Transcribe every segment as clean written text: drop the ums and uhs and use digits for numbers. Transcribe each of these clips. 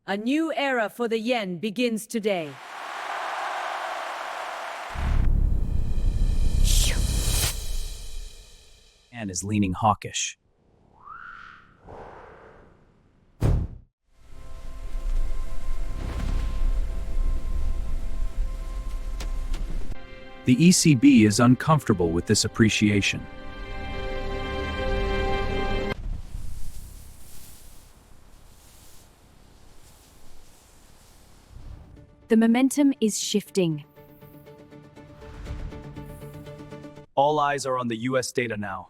A new era for the yen begins today. And is leaning hawkish. The ECB is uncomfortable with this appreciation. The momentum is shifting. All eyes are on the US data now.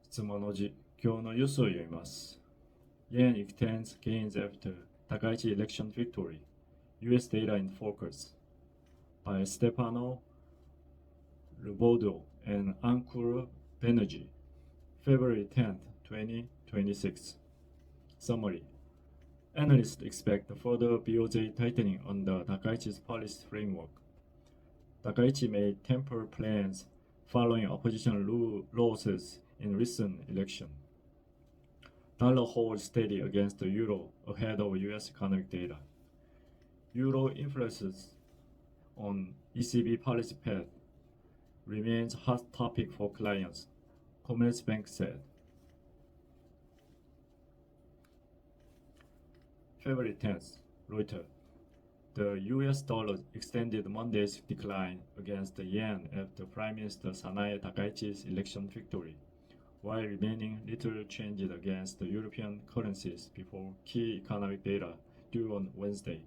Tsumon Oji, 今日のニュースを読みます。Yen extends gains after Takaichi election victory. US data in focus. By Stefano Rubodo and Ankur Banerjee. February 10th, 2026. Summary. Analysts expect further BOJ tightening under Takaichi's policy framework. Takaichi may temper plans following opposition losses in recent election. Dollar holds steady against the euro ahead of US economic data. Euro influences on ECB policy path remains hot topic for clients, Commerzbank said. February 10th, Reuters. The US dollar extended Monday's decline against the yen after Prime Minister Sanae Takaichi's election victory, while remaining little changed against the European currencies before key economic data due on Wednesday.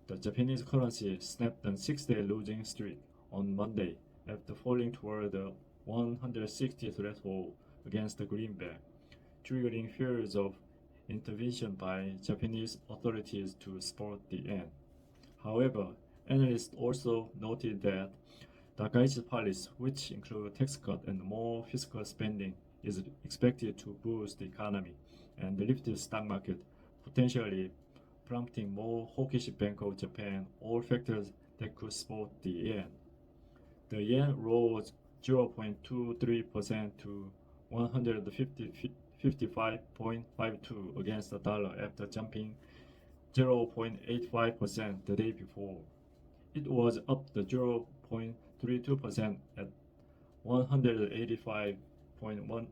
The Japanese currency snapped a 6-day losing streak on Monday after falling toward the 160 threshold against the greenback, triggering fears of intervention by Japanese authorities to support the yen. However, analysts also noted that Takaichi's policy, which include tax cut and more fiscal spending, is expected to boost the economy and lift the stock market, potentially prompting more hawkish Bank of Japan, all factors that could support the yen. The yen rose 0.23% to 155.52 against the dollar after jumping 0.85% the day before. It was up the 0.32% at 185.18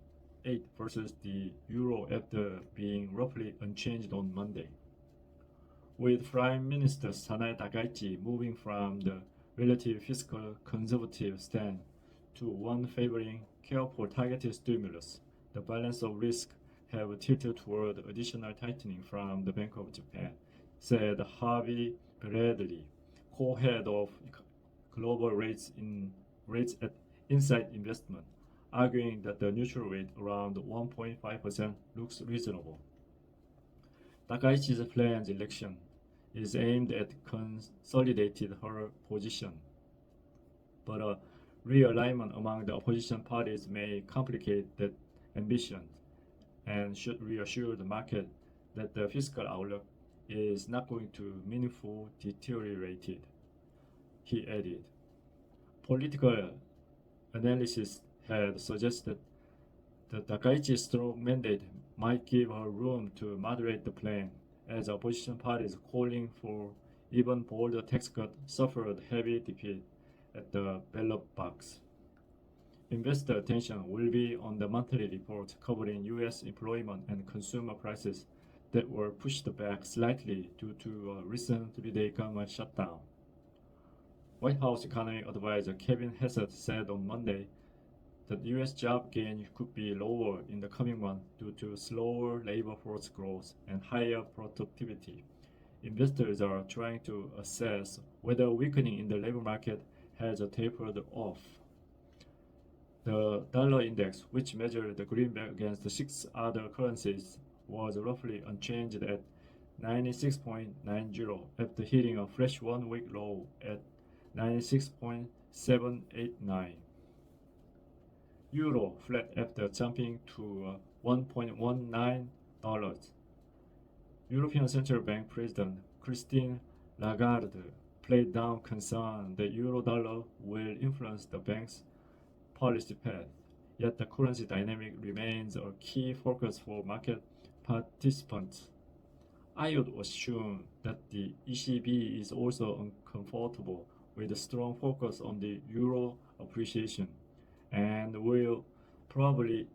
versus the euro after being roughly unchanged on Monday. With Prime Minister Sanae Takaichi moving from the relative fiscal conservative stand to one favoring careful targeted stimulus, the balance of risk have tilted toward additional tightening from the Bank of Japan, said Harvey Bradley, co-head of global rates at Insight Investment, arguing that the neutral rate around 1.5% looks reasonable. Takaichi's planned election is aimed at consolidating her position, but a realignment among the opposition parties may complicate that ambition and should reassure the market that the fiscal outlook is not going to meaningfully deteriorate, he added. Political analysis had suggested that Takaichi's strong mandate might give her room to moderate the plan, as opposition parties calling for even bolder tax cut suffered heavy defeat at the ballot box. Investor attention will be on the monthly report covering U.S. employment and consumer prices that were pushed back slightly due to a recent 3-day government shutdown. White House economy advisor Kevin Hassett said on Monday that U.S. job gain could be lower in the coming month due to slower labor force growth and higher productivity. Investors are trying to assess whether weakening in the labor market has tapered off. The dollar index, which measured the greenback against the 6 other currencies, was roughly unchanged at 96.90 after hitting a fresh one-week low at 96.789. Euro flat after jumping to $1.19. European Central Bank President Christine Lagarde played down concern the euro dollar will influence the bank's policy path. Yet the currency dynamic remains a key focus for market participants. I would assume that the ECB is also uncomfortable with a strong focus on the euro appreciation and will probably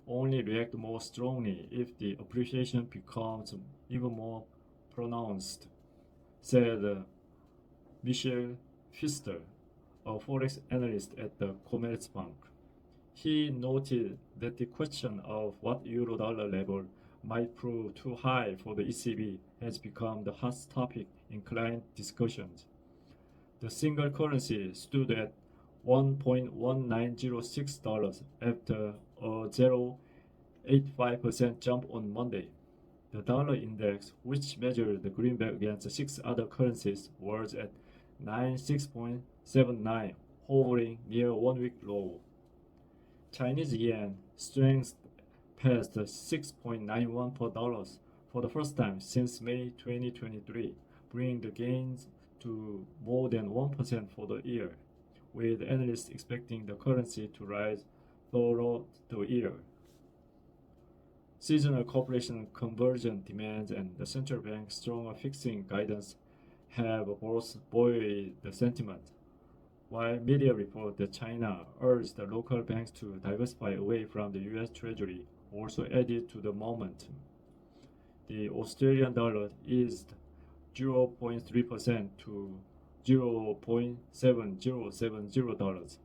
only react more strongly if the appreciation becomes even more pronounced, said Michel Pfister, a forex analyst at the Commerzbank. He noted that the question of what euro-dollar level might prove too high for the ECB has become the hot topic in client discussions. The single currency stood at $1.1906 after a 0.85% jump on Monday. The dollar index, which measured the greenback against 6 other currencies, was at 96.79, hovering near one-week low. Chinese yen strength passed 6.91 per dollar for the first time since May 2023, bringing the gains to more than 1% for the year, with analysts expecting the currency to rise throughout the year. Seasonal corporation conversion demands and the central bank's stronger fixing guidance have both buoyed the sentiment, while media report that China urged the local banks to diversify away from the US Treasury also added to the momentum. The Australian dollar eased 0.3% to $0.7070,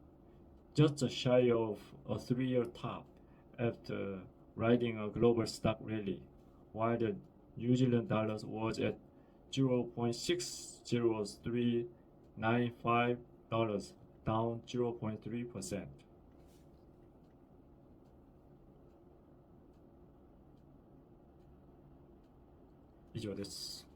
just shy of a 3-year top after riding a global stock rally, while the New Zealand dollar was at $0.60395, down 0.3%. 以上です。